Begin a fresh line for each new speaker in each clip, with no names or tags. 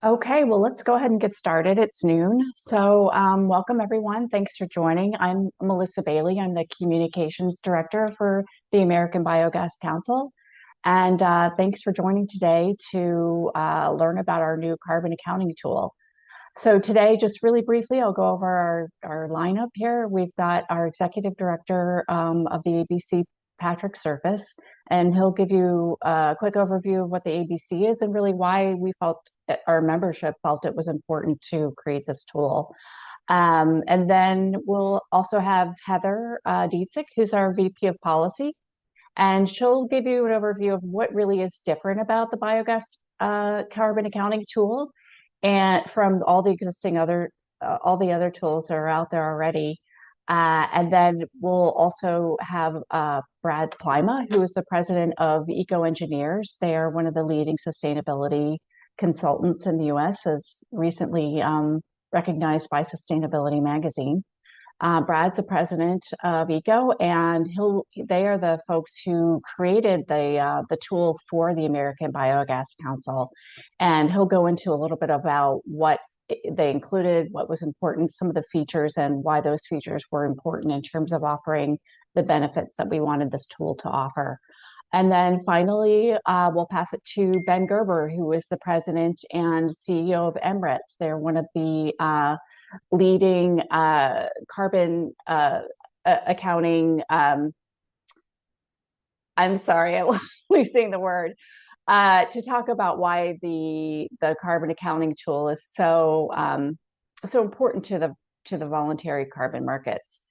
Okay, well, let's go ahead and get started. It's noon. Welcome everyone. Thanks for joining. I'm Melissa Bailey. I'm the Communications Director for the American Biogas Council. And thanks for joining today to learn about our new carbon accounting tool. So today, just really briefly, I'll go over our lineup here. We've got our Executive Director of the ABC, Patrick Surface, and he'll give you a quick overview of what the ABC is and really why we felt our membership felt it was important to create this tool. And then we'll also have Heather Dietzick, who's our VP of Policy, and she'll give you an overview of what really is different about the biogas carbon accounting tool and from all the other tools that are out there already. And then we'll also have Brad Plima, who is the president of Eco Engineers. They are one of the leading sustainability consultants in the US, as recently recognized by Sustainability Magazine. Brad's the president of ECO, and they are the folks who created the tool for the American Biogas Council, and he'll go into a little bit about what they included, what was important, some of the features, and why those features were important in terms of offering the benefits that we wanted this tool to offer. And then finally, we'll pass it to Ben Gerber, who is the president and CEO of Emirates. They're one of the leading carbon accounting. I'm sorry, I'm losing the word. To talk about why the carbon accounting tool is so important to the voluntary carbon markets.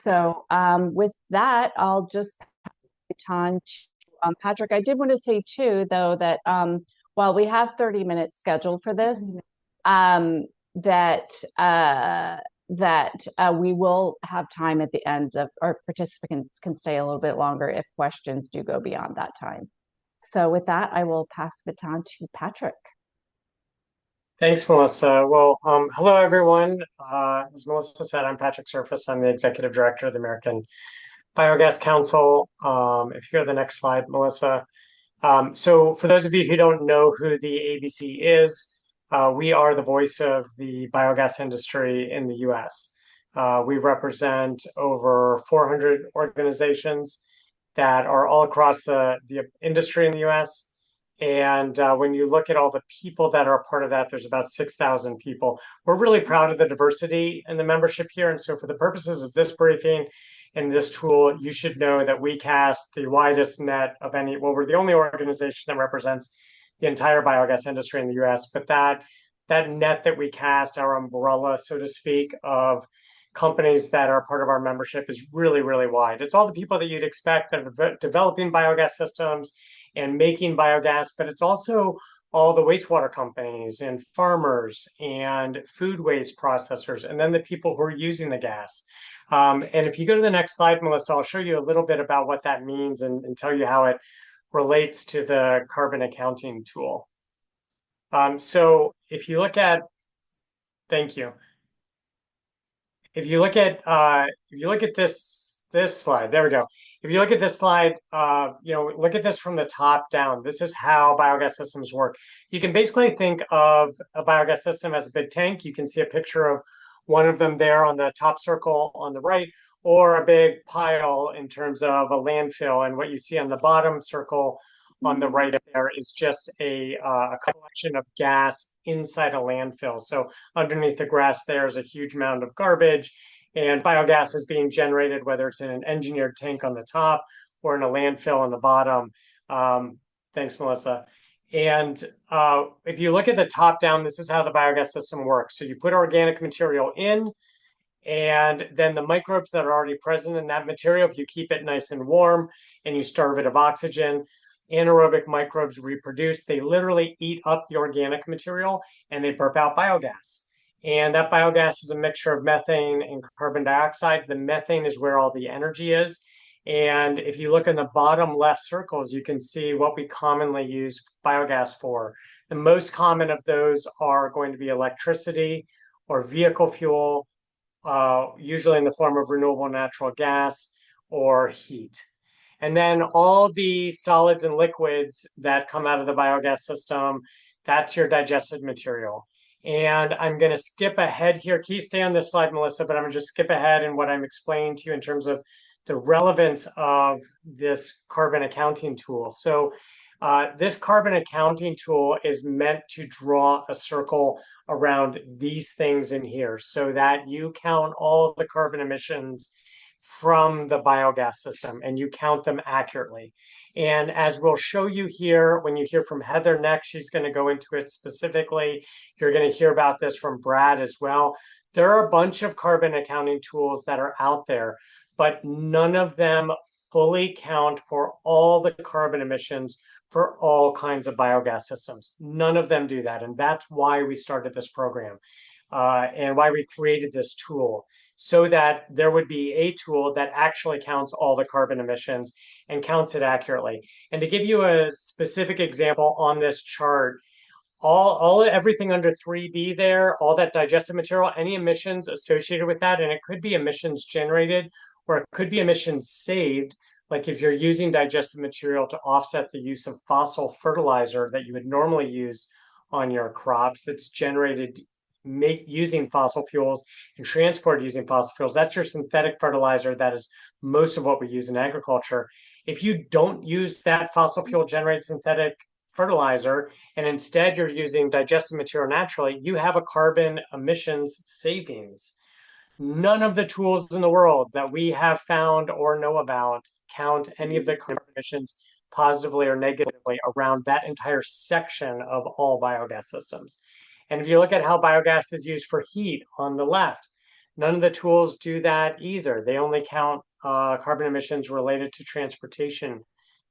With that, I'll just pass the baton to Patrick. I did want to say too, though, that while we have 30 minutes scheduled for this, um, that we will have time at the end of our participants can stay a little bit longer if questions do go beyond that time. So with that, I will pass the baton to Patrick.
Thanks, Melissa. Hello, everyone. As Melissa said, I'm Patrick Surface. I'm the Executive Director of the American Biogas Council. If you go to the next slide, Melissa. So for those of you who don't know who the ABC is, we are the voice of the biogas industry in the US. We represent over 400 organizations that are all across the industry in the US. And when you look at all the people that are a part of that, there's about 6,000 people. We're really proud of the diversity in the membership here. And so for the purposes of this briefing and this tool, you should know that we cast the widest net of any, well, we're the only organization that represents the entire biogas industry in the US, but that net that we cast, our umbrella, so to speak, of companies that are part of our membership is really, really wide. It's all the people that you'd expect that are developing biogas systems and making biogas, but it's also all the wastewater companies and farmers and food waste processors, and then the people who are using the gas. And if you go to the next slide, Melissa, I'll show you a little bit about what that means and tell you how it relates to the carbon accounting tool. So if you look at, thank you. If you look at this slide, there we go. If you look at this slide, look at this from the top down. This is how biogas systems work. You can basically think of a biogas system as a big tank. You can see a picture of one of them there on the top circle on the right, or a big pile in terms of a landfill. And what you see on the bottom circle on the right there is just a collection of gas inside a landfill. So underneath the grass, there's a huge mound of garbage, and biogas is being generated, whether it's in an engineered tank on the top or in a landfill on the bottom. Thanks, Melissa. And if you look at the top down, this is how the biogas system works. So you put organic material in, and then the microbes that are already present in that material, if you keep it nice and warm and you starve it of oxygen, anaerobic microbes reproduce. They literally eat up the organic material and they burp out biogas. And that biogas is a mixture of methane and carbon dioxide. The methane is where all the energy is. And if you look in the bottom left circles, you can see what we commonly use biogas for. The most common of those are going to be electricity or vehicle fuel, usually in the form of renewable natural gas or heat. And then all the solids and liquids that come out of the biogas system, That's your digested material. And I'm going to skip ahead here. Can you stay on this slide, Melissa? But I'm going to just skip ahead in what I'm explaining to you in terms of the relevance of this carbon accounting tool. So this carbon accounting tool is meant to draw a circle around these things in here so that you count all of the carbon emissions from the biogas system and you count them accurately. And as we'll show you here, when you hear from Heather next, she's going to go into it specifically. You're going to hear about this from Brad as well. There are a bunch of carbon accounting tools that are out there, but none of them fully count for all the carbon emissions for all kinds of biogas systems. None of them do that. And that's why we started this program and why we created this tool, so that there would be a tool that actually counts all the carbon emissions and counts it accurately. And to give you a specific example on this chart, everything under 3B there, all that digested material, any emissions associated with that, and it could be emissions generated or it could be emissions saved, like if you're using digested material to offset the use of fossil fertilizer that you would normally use on your crops that's generated using fossil fuels and transported using fossil fuels. That's your synthetic fertilizer. That is most of what we use in agriculture. If you don't use that fossil fuel generated synthetic fertilizer, and instead you're using digested material naturally, you have a carbon emissions savings. None of the tools in the world that we have found or know about count any of the carbon emissions positively or negatively around that entire section of all biogas systems. And if you look at how biogas is used for heat on the left, none of the tools do that either. They only count carbon emissions related to transportation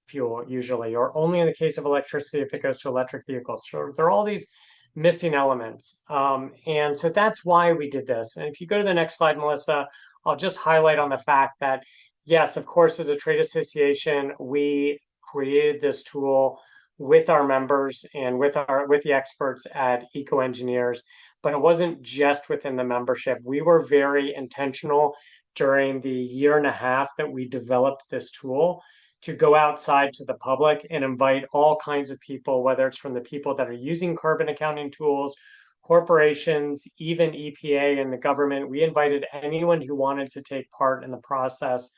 fuel usually, or only in the case of electricity if it goes to electric vehicles. So there are all these missing elements. And so that's why we did this. And if you go to the next slide, Melissa, I'll just highlight on the fact that, yes, of course, as a trade association, we created this tool with our members and with the experts at Eco Engineers, but it wasn't just within the membership. We were very intentional during the year and a half that we developed this tool to go outside to the public and invite all kinds of people, whether it's from the people that are using carbon accounting tools, corporations, even EPA and the government. We invited anyone who wanted to take part in the process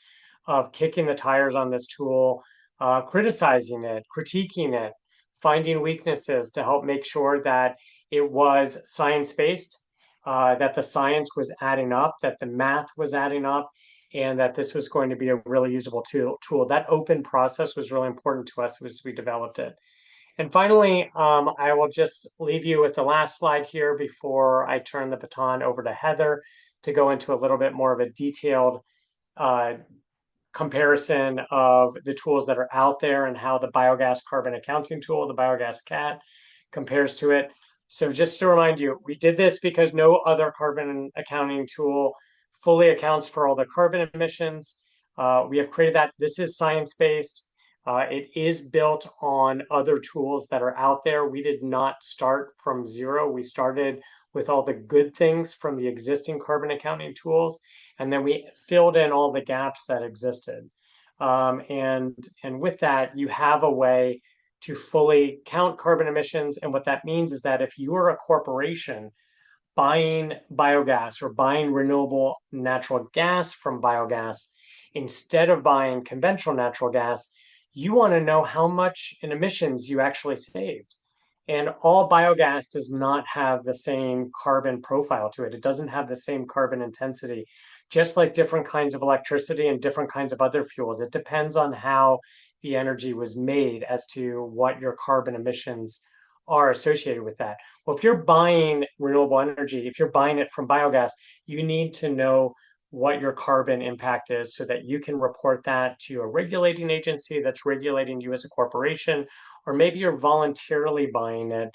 of kicking the tires on this tool, criticizing it, critiquing it, finding weaknesses to help make sure that it was science-based, that the science was adding up, that the math was adding up, and that this was going to be a really usable tool. That open process was really important to us as we developed it. And finally, I will just leave you with the last slide here before I turn the baton over to Heather to go into a little bit more of a detailed comparison of the tools that are out there and how the Biogas Carbon Accounting Tool, the Biogas CAT, compares to it. So just to remind you, we did this because no other carbon accounting tool fully accounts for all the carbon emissions. We have created that. This is science-based. It is built on other tools that are out there. We did not start from zero. We started with all the good things from the existing carbon accounting tools, and then we filled in all the gaps that existed. And with that, you have a way to fully count carbon emissions. And what that means is that if you are a corporation buying biogas or buying renewable natural gas from biogas, instead of buying conventional natural gas, you want to know how much in emissions you actually saved. And all biogas does not have the same carbon profile to it. It doesn't have the same carbon intensity, just like different kinds of electricity and different kinds of other fuels. It depends on how the energy was made as to what your carbon emissions are associated with that. Well, if you're buying renewable energy, if you're buying it from biogas, you need to know what your carbon impact is so that you can report that to a regulating agency that's regulating you as a corporation, or maybe you're voluntarily buying it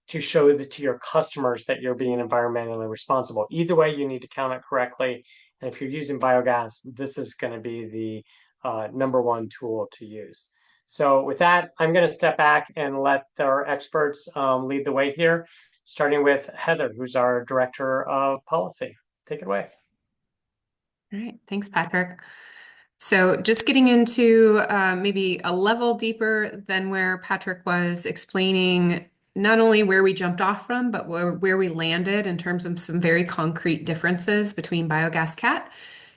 to show that to your customers that you're being environmentally responsible. Either way, you need to count it correctly. And if you're using biogas, this is going to be the number one tool to use. So with that, I'm going to step back and let our experts lead the way here, starting with Heather, who's our Director of Policy. Take it away.
All right, thanks, Patrick. So just getting into maybe a level deeper than where Patrick was explaining not only where we jumped off from, but where we landed in terms of some very concrete differences between Biogas Cat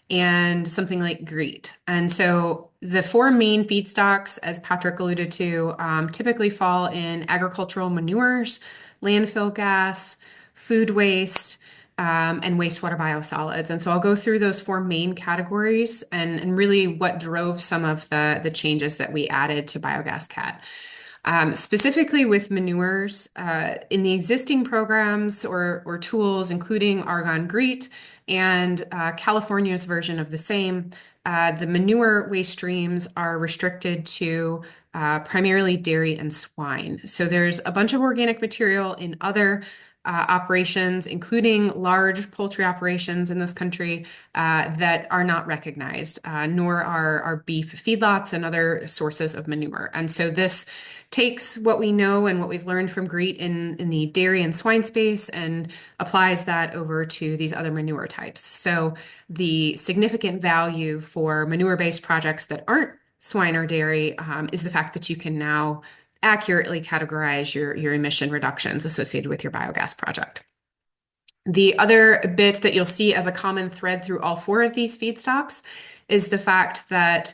and something like GREET. And so the four main feedstocks, as Patrick alluded to, typically fall in agricultural manures, landfill gas, food waste, and wastewater biosolids. And so I'll go through those four main categories and really what drove some of the changes that we added to Biogas Cat. Specifically with manures, in the existing programs or tools, including Argonne GREET and California's version of the same, the manure waste streams are restricted to primarily dairy and swine. So there's a bunch of organic material in other operations, including large poultry operations in this country, that are not recognized, nor are beef feedlots and other sources of manure. And so this takes what we know and what we've learned from GREET in the dairy and swine space and applies that over to these other manure types. So the significant value for manure-based projects that aren't swine or dairy is the fact that you can now accurately categorize your emission reductions associated with your biogas project. The other bit that you'll see as a common thread through all four of these feedstocks is the fact that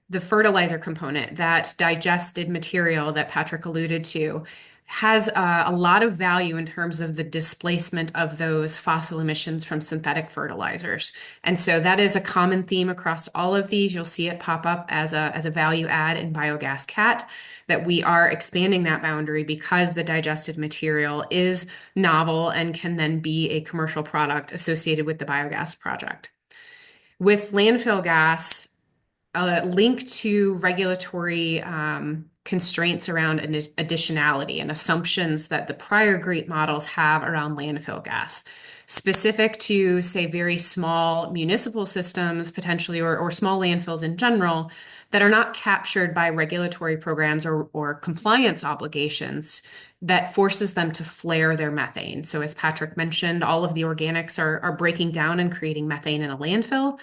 the fertilizer component, that digested material that Patrick alluded to, has a lot of value in terms of the displacement of those fossil emissions from synthetic fertilizers. And so that is a common theme across all of these. You'll see it pop up as a value add in Biogas Cat, that we are expanding that boundary because the digested material is novel and can then be a commercial product associated with the biogas project. With landfill gas, link to regulatory constraints around additionality and assumptions that the prior GREET models have around landfill gas, specific to, say, very small municipal systems, potentially, or small landfills in general, that are not captured by regulatory programs or compliance obligations that forces them to flare their methane. So as Patrick mentioned, all of the organics are breaking down and creating methane in a landfill.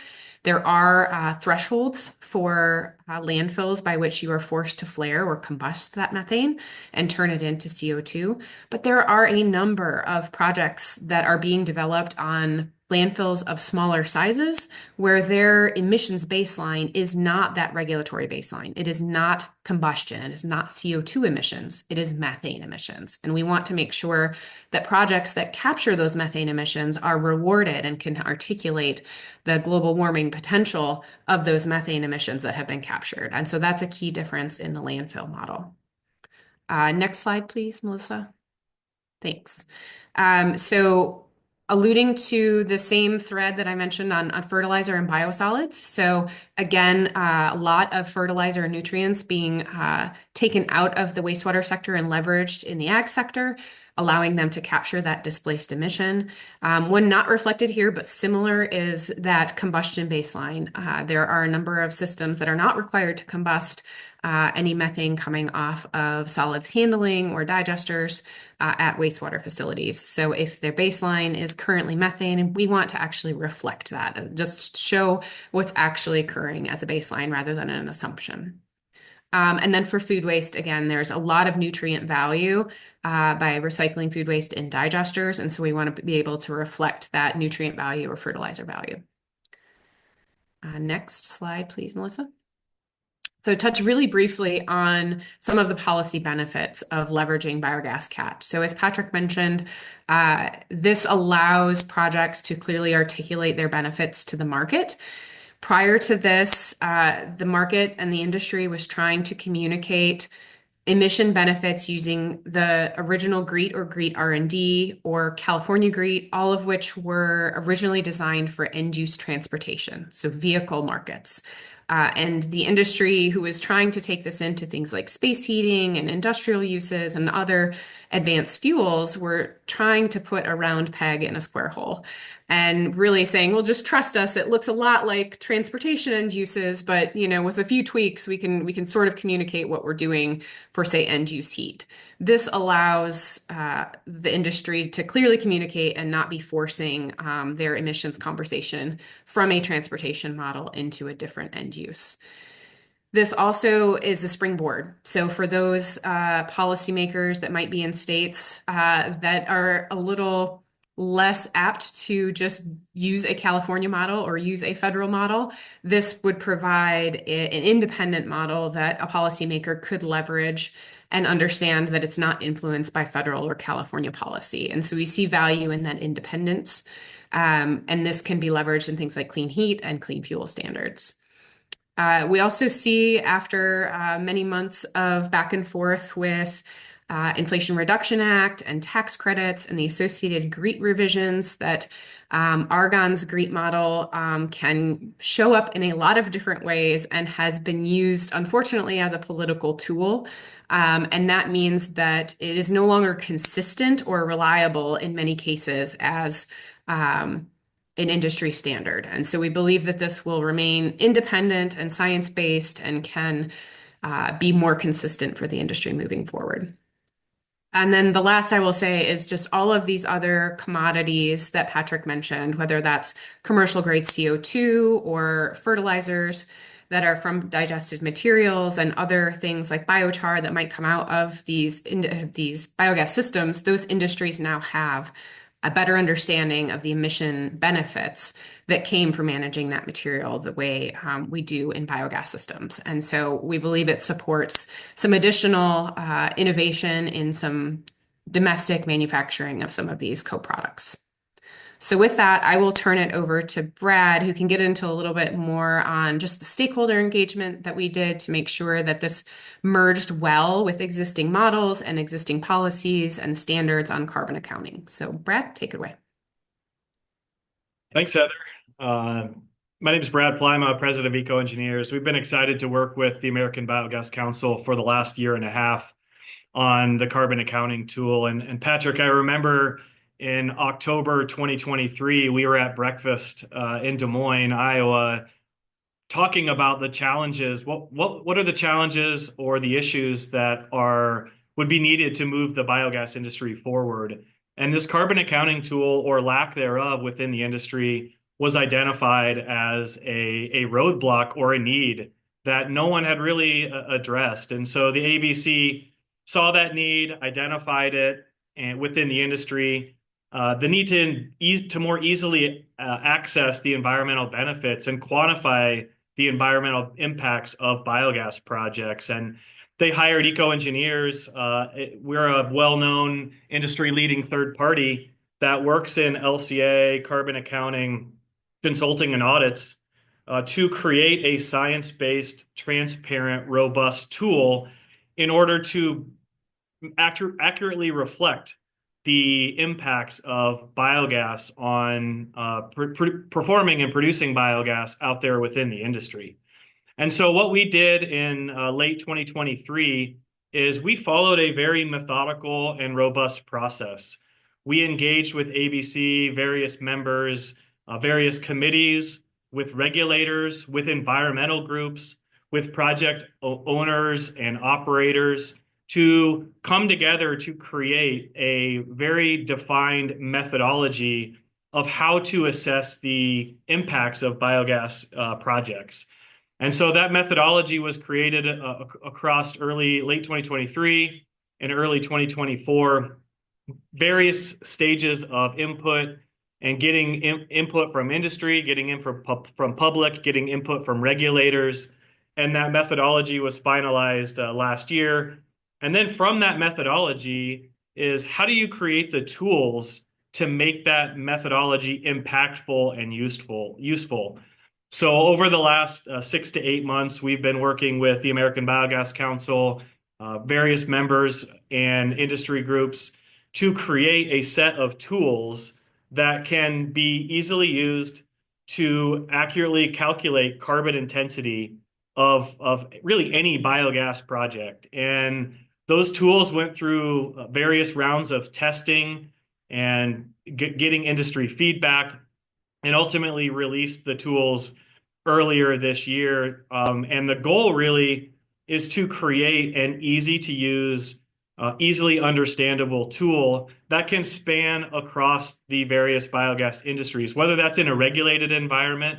There are thresholds for landfills by which you are forced to flare or combust that methane and turn it into CO2. But there are a number of projects that are being developed on landfills of smaller sizes where their emissions baseline is not that regulatory baseline. It is not combustion. It is not CO2 emissions. It is methane emissions. And we want to make sure that projects that capture those methane emissions are rewarded and can articulate the global warming potential of those methane emissions that have been captured. And so that's a key difference in the landfill model. Next slide, please, Melissa. Thanks. So alluding to the same thread that I mentioned on fertilizer and biosolids. So again, a lot of fertilizer and nutrients being taken out of the wastewater sector and leveraged in the ag sector, allowing them to capture that displaced emission. One not reflected here, but similar, is that combustion baseline. There are a number of systems that are not required to combust any methane coming off of solids handling or digesters at wastewater facilities. So if their baseline is currently methane, we want to actually reflect that and just show what's actually occurring as a baseline rather than an assumption. And then for food waste, again, there's a lot of nutrient value by recycling food waste in digesters. And so we want to be able to reflect that nutrient value or fertilizer value. Next slide, please, Melissa. So touch really briefly on some of the policy benefits of leveraging Biogas Cat. So as Patrick mentioned, this allows projects to clearly articulate their benefits to the market. Prior to this, the market and the industry was trying to communicate emission benefits using the original GREET or GREET R&D or California GREET, all of which were originally designed for end-use transportation, so vehicle markets. And the industry who was trying to take this into things like space heating and industrial uses and other advanced fuels were trying to put a round peg in a square hole and really saying, well, just trust us. It looks a lot like transportation end uses, but with a few tweaks, we can sort of communicate what we're doing for, say, end use heat. This allows the industry to clearly communicate and not be forcing their emissions conversation from a transportation model into a different end use. This also is a springboard. So for those policymakers that might be in states that are a little less apt to just use a California model or use a federal model, this would provide an independent model that a policymaker could leverage and understand that it's not influenced by federal or California policy. And so we see value in that independence. And this can be leveraged in things like clean heat and clean fuel standards. We also see after many months of back and forth with Inflation Reduction Act and tax credits and the associated GREET revisions that Argonne's GREET model can show up in a lot of different ways and has been used, unfortunately, as a political tool. And that means that it is no longer consistent or reliable in many cases as an industry standard. And so we believe that this will remain independent and science-based and can be more consistent for the industry moving forward. And then the last I will say is just all of these other commodities that Patrick mentioned, whether that's commercial grade CO2 or fertilizers that are from digested materials and other things like biochar that might come out of these biogas systems, those industries now have a better understanding of the emission benefits that came from managing that material the way we do in biogas systems. And so we believe it supports some additional innovation in some domestic manufacturing of some of these co-products. So with that, I will turn it over to Brad, who can get into a little bit more on just the stakeholder engagement that we did to make sure that this merged well with existing models and existing policies and standards on carbon accounting. So Brad, take it away.
Thanks, Heather. My name is Brad Plima, President of Eco Engineers. We've been excited to work with the American Biogas Council for the last year and a half on the carbon accounting tool. And Patrick, I remember in October 2023, we were at breakfast in Des Moines, Iowa, talking about the challenges. What are the challenges or the issues that would be needed to move the biogas industry forward? And this carbon accounting tool, or lack thereof within the industry, was identified as a roadblock or a need that no one had really addressed. And so the ABC saw that need, identified it, and within the industry, the need to more easily access the environmental benefits and quantify the environmental impacts of biogas projects. And they hired eco engineers. We're a well-known industry-leading third party that works in LCA, carbon accounting, consulting, and audits to create a science-based, transparent, robust tool in order to accurately reflect the impacts of biogas on performing and producing biogas out there within the industry. And so what we did in late 2023 is we followed a very methodical and robust process. We engaged with ABC, various members, various committees, with regulators, with environmental groups, with project owners and operators to come together to create a very defined methodology of how to assess the impacts of biogas projects. And so that methodology was created across late 2023 and early 2024, various stages of input and getting input from industry, getting input from public, getting input from regulators. And that methodology was finalized last year. And then from that methodology is how do you create the tools to make that methodology impactful and useful? So over the last 6 to 8 months, we've been working with the American Biogas Council, various members and industry groups to create a set of tools that can be easily used to accurately calculate carbon intensity of really any biogas project. And those tools went through various rounds of testing and getting industry feedback, and ultimately released the tools earlier this year. And the goal really is to create an easy to use, easily understandable tool that can span across the various biogas industries, whether that's in a regulated environment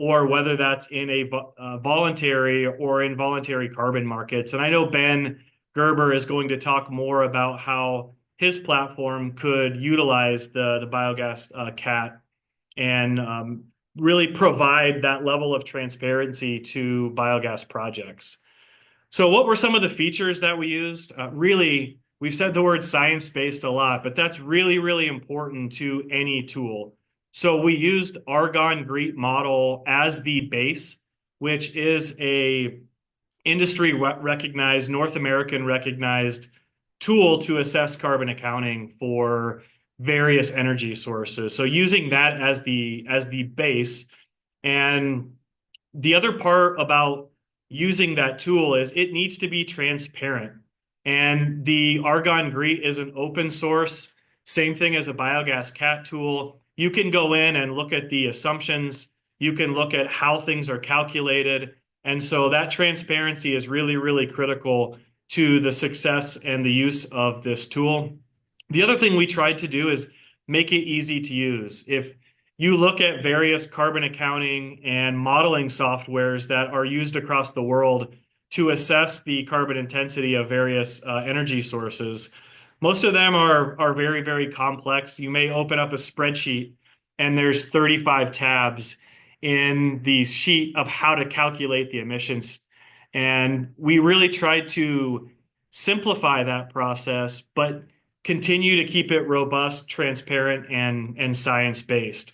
or whether that's in a voluntary or involuntary carbon markets. And I know Ben Gerber is going to talk more about how his platform could utilize the biogas CAT and really provide that level of transparency to biogas projects. So what were some of the features that we used? Really, we've said the word science-based a lot, but that's really, really important to any tool. So we used Argonne GREET model as the base, which is a industry recognized, North American recognized tool to assess carbon accounting for various energy sources. So using that as the base. And the other part about using that tool is it needs to be transparent. And the Argonne GREET is an open source, same thing as a biogas CAT tool. You can go in and look at the assumptions. You can look at how things are calculated. And so that transparency is really, really critical to the success and the use of this tool. The other thing we tried to do is make it easy to use. If you look at various carbon accounting and modeling softwares that are used across the world to assess the carbon intensity of various energy sources, most of them are very, very complex. You may open up a spreadsheet and there's 35 tabs in the sheet of how to calculate the emissions. And we really tried to simplify that process, but continue to keep it robust, transparent, and science-based.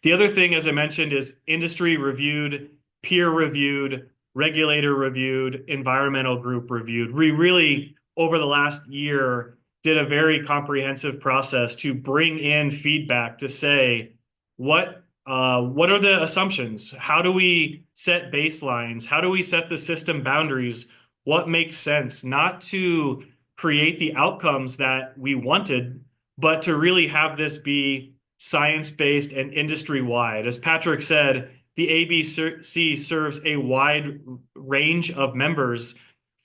The other thing, as I mentioned, is industry reviewed, peer reviewed, regulator reviewed, environmental group reviewed. We really, over the last year, did a very comprehensive process to bring in feedback to say, what are the assumptions? How do we set baselines? How do we set the system boundaries? What makes sense? Not to create the outcomes that we wanted, but to really have this be science-based and industry-wide. As Patrick said, the ABC serves a wide range of members,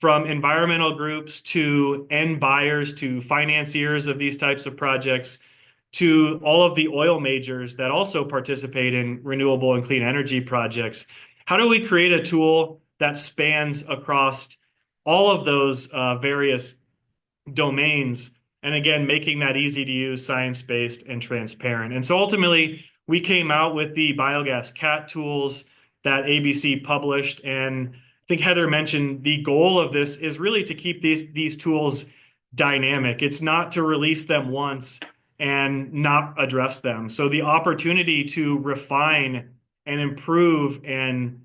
from environmental groups to end buyers to financiers of these types of projects, to all of the oil majors that also participate in renewable and clean energy projects. How do we create a tool that spans across all of those various domains? And again, making that easy to use, science-based, and transparent. And so ultimately, we came out with the Biogas CAT tools that ABC published. And I think Heather mentioned the goal of this is really to keep these tools dynamic. It's not to release them once and not address them. So the opportunity to refine and improve and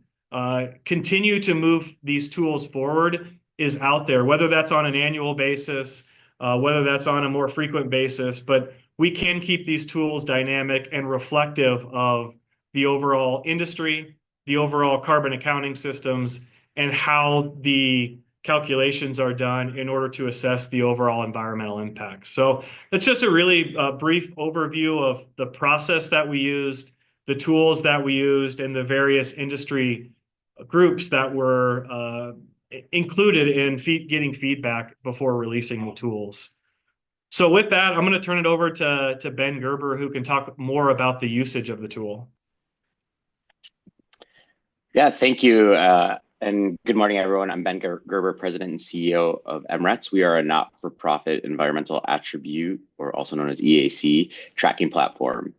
continue to move these tools forward is out there, whether that's on an annual basis, whether that's on a more frequent basis, but we can keep these tools dynamic and reflective of the overall industry, the overall carbon accounting systems, and how the calculations are done in order to assess the overall environmental impact. So that's just a really brief overview of the process that we used, the tools that we used, and the various industry groups that were included in getting feedback before releasing the tools. So with that, I'm going to turn it over to Ben Gerber, who can talk more about the usage of the tool.
Yeah, thank you. And good morning, everyone. I'm Ben Gerber, President and CEO of MRETS. We are a not-for-profit environmental attribute, or also known as EAC, tracking platform.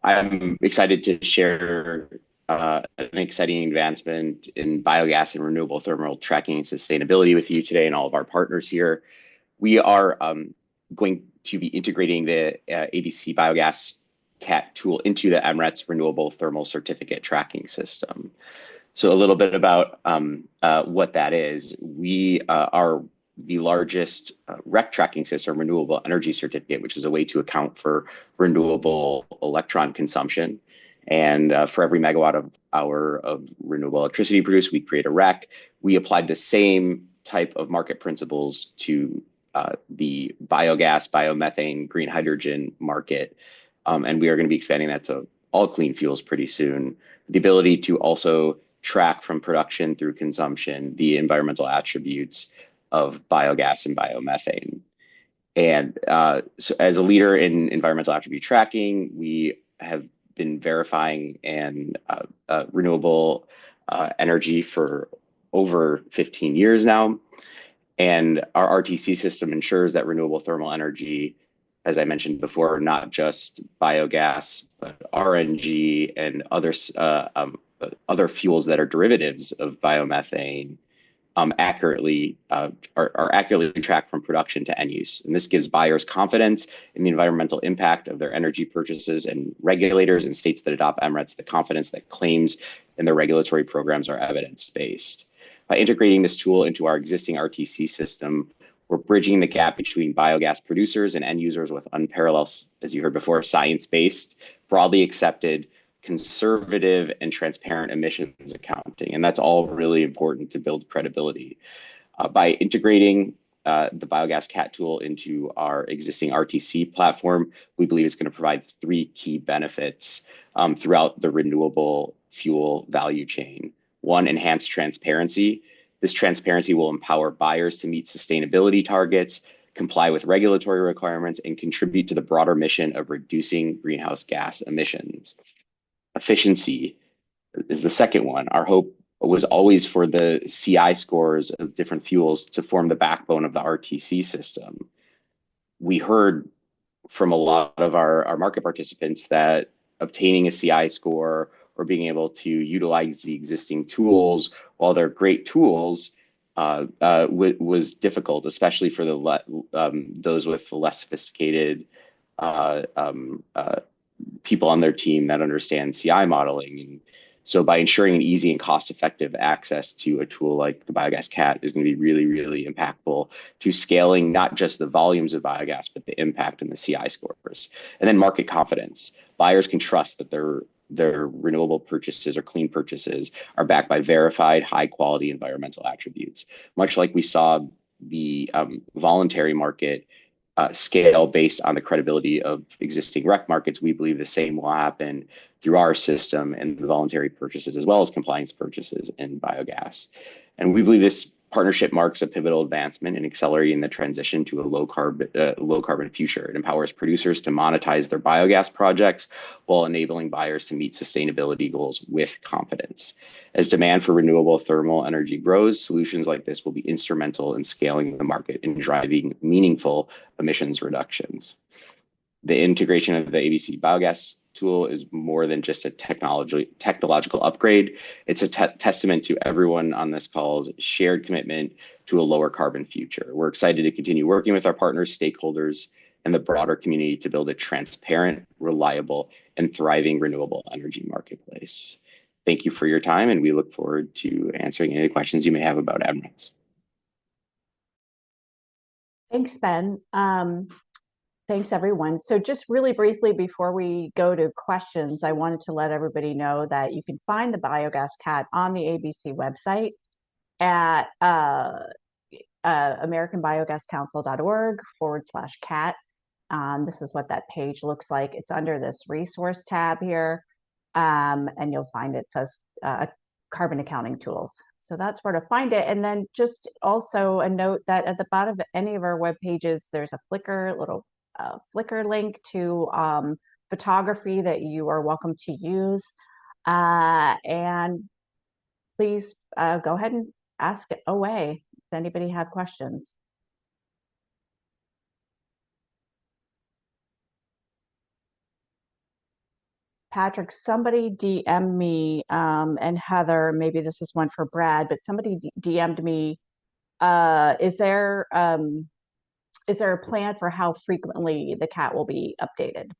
I'm excited to share an exciting advancement in biogas and renewable thermal tracking and sustainability with you today and all of our partners here. We are going to be integrating the ABC Biogas CAT tool into the MRETS Renewable Thermal Certificate Tracking System. So a little bit about what that is. We are the largest REC tracking system, renewable energy certificate, which is a way to account for renewable electron consumption. And for every megawatt hour of renewable electricity produced, we create a REC. We applied the same type of market principles to the biogas, biomethane, green hydrogen market. And we are going to be expanding that to all clean fuels pretty soon. The ability to also track from production through consumption the environmental attributes of biogas and biomethane. And so as a leader in environmental attribute tracking, we have been verifying and renewable energy for over 15 years now. And our RTC system ensures that renewable thermal energy, as I mentioned before, not just biogas, but RNG and other fuels that are derivatives of biomethane, are accurately tracked from production to end use. And this gives buyers confidence in the environmental impact of their energy purchases, and regulators in states that adopt MRETs the confidence that claims in their regulatory programs are evidence-based. By integrating this tool into our existing RTC system, we're bridging the gap between biogas producers and end users with unparalleled, as you heard before, science-based, broadly accepted, conservative, and transparent emissions accounting. And that's all really important to build credibility. By integrating the Biogas CAT tool into our existing RTC platform, we believe it's going to provide three key benefits throughout the renewable fuel value chain. One, enhanced transparency. This transparency will empower buyers to meet sustainability targets, comply with regulatory requirements, and contribute to the broader mission of reducing greenhouse gas emissions. Efficiency is the second one. Our hope was always for the CI scores of different fuels to form the backbone of the RTC system. We heard from a lot of our market participants that obtaining a CI score or being able to utilize the existing tools, while they're great tools, was difficult, especially for those with less sophisticated people on their team that understand CI modeling. And so by ensuring an easy and cost-effective access to a tool like the Biogas CAT is going to be really, really impactful to scaling not just the volumes of biogas, but the impact and the CI scores. And then market confidence. Buyers can trust that their renewable purchases or clean purchases are backed by verified high-quality environmental attributes. Much like we saw the voluntary market scale based on the credibility of existing rec markets, we believe the same will happen through our system and the voluntary purchases, as well as compliance purchases in biogas. And we believe this partnership marks a pivotal advancement in accelerating the transition to a low carbon future. It empowers producers to monetize their biogas projects while enabling buyers to meet sustainability goals with confidence. As demand for renewable thermal energy grows, solutions like this will be instrumental in scaling the market and driving meaningful emissions reductions. The integration of the ABC Biogas tool is more than just a technological upgrade. It's a testament to everyone on this call's shared commitment to a lower carbon future. We're excited to continue working with our partners, stakeholders, and the broader community to build a transparent, reliable, and thriving renewable energy marketplace. Thank you for your time, and we look forward to answering any questions you may have about MRETs.
Thanks, Ben. Thanks, everyone. So just really briefly before we go to questions, I wanted to let everybody know that you can find the Biogas CAT on the ABC website at americanbiogascouncil.org/CAT. This is what that page looks like. It's under this resource tab here, and you'll find it says Carbon Accounting Tools. So that's where to find it. And then just also a note that at the bottom of any of our web pages, there's a Flickr link to photography that you are welcome to use. And please go ahead and ask it away. Does anybody have questions? Patrick, somebody DM'd me, and Heather, maybe this is one for Brad, but somebody DM'd me. Is there a plan for how frequently the CAT will be updated?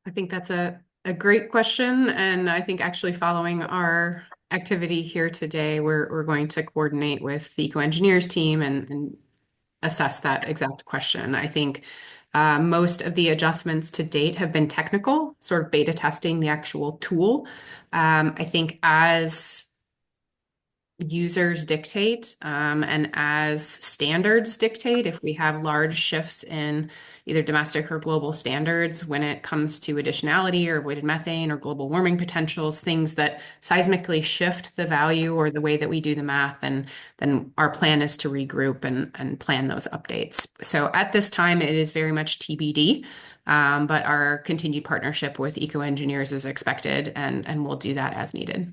I think that's a great question. And I think actually following our activity here today, we're going to coordinate with the EcoEngineers team and assess that exact question. I think most of the adjustments to date have been technical, sort of beta testing the actual tool. I think as users dictate and as standards dictate. If we have large shifts in either domestic or global standards when it comes to additionality or avoided methane or global warming potentials, things that seismically shift the value or the way that we do the math, and then our plan is to regroup and plan those updates. So at this time, it is very much TBD, but our continued partnership with Eco Engineers is expected, and we'll do that as needed.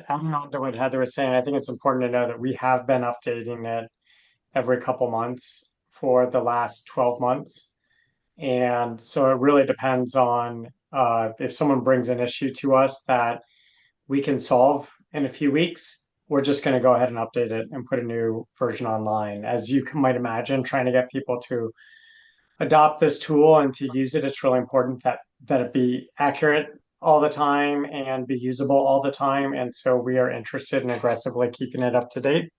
Adding on to what Heather was saying, I think it's important to know that we have been updating it every couple months for the last 12 months. And so it really depends on if someone brings an issue to us that we can solve in a few weeks, we're just going to go ahead and update it and put a new version online. As you might imagine, trying to get people to adopt this tool and to use it, it's really important that it be accurate all the time and be usable all the time. And so we are interested in aggressively keeping it up to date.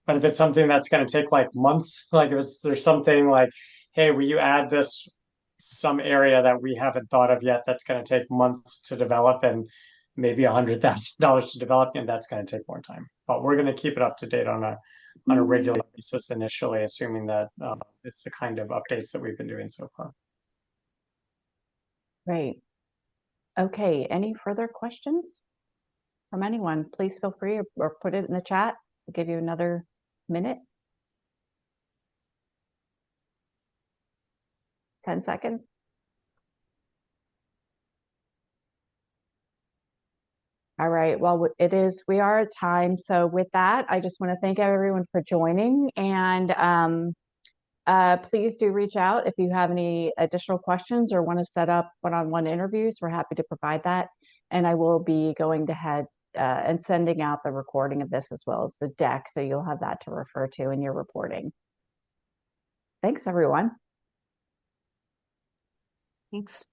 But if it's something that's going to take like months, like if there's something like, hey, will you add this some area that we haven't thought of yet that's going to take months to develop and maybe $100,000 to develop, and that's going to take more time. But we're going to keep it up to date on a regular basis initially, assuming that it's the kind of updates that we've been doing so far.
Great. Okay, any further questions from anyone? Please feel free or put it in the chat. I'll give you another minute. 10 seconds. All right, well, we are at time. So with that, I just want to thank everyone for joining, and please do reach out if you have any additional questions or want to set up one-on-one interviews. We're happy to provide that. And I will be going ahead and sending out the recording of this as well as the deck, so you'll have that to refer to in your reporting. Thanks, everyone.
Thanks.